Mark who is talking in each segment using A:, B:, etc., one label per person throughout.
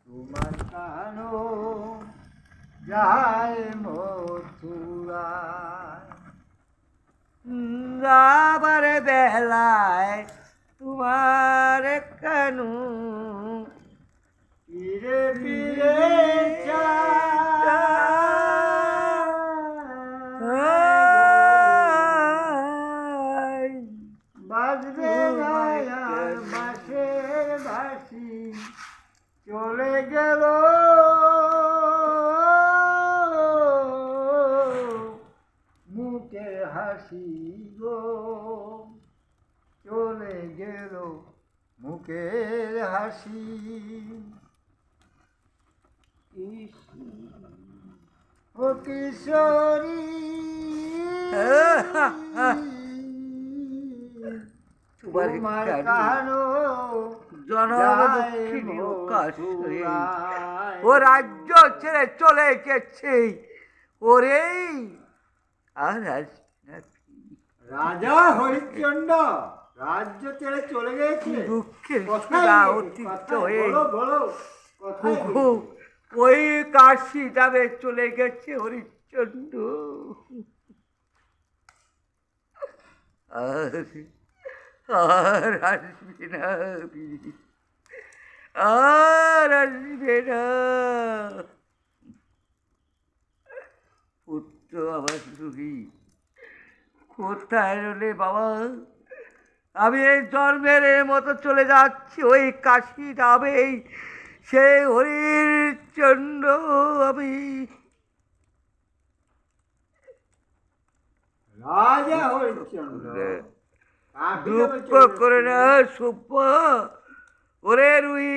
A: তোমার কানো যায় মথুরায়,
B: আবার বেলায় তোমার কানু
A: ফিরে ফিরে বাজবে না আর বাঁশের বাঁশি, চলে গেল মুখের হাসি গো, চলে গেল মুখের হাসি। ও কিশোরী তোমার কানো
B: জনদক্ষিণী ও রাজ্য ছেড়ে চলে গেছে ওরে, আর
A: রাজা হরিশ্চন্দ্র রাজ্য ছেড়ে চলে গেছে,
B: দুঃখের অতীত হয়ে
A: বলো
B: ওই কাশি যাবে চলে গেছে হরিশ্চন্দ্র। আর আসবে না, আর আসবে না পুত্র আমার রুহি, কোথায় রলে বাবা? আমি এই জন্মের মতো চলে যাচ্ছি, ওই কাশি যাবে সেই হরিশ্চন্দ্র। আমি
A: রাজা হরিশ্চন্দ্র
B: দুঃখ করে না সুপ্পা, ওরে রুহি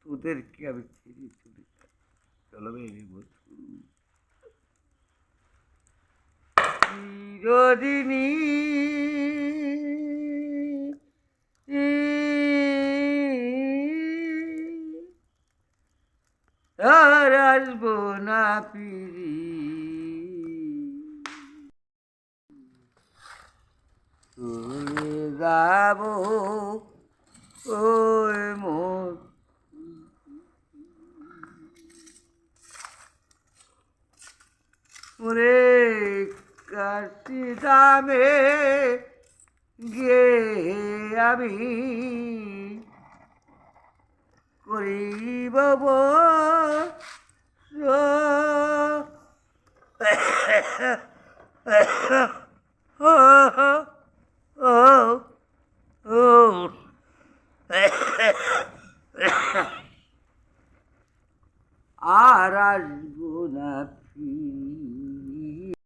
B: তোদেরকে আমি ছেড়ে চলে চলো মেরে বসু চিরদিনী আর আসবো না ফিরি, চলে যাবো ওই মোর ওরে কাশি দামে গিয়ে আমি করিব আর আসবো না।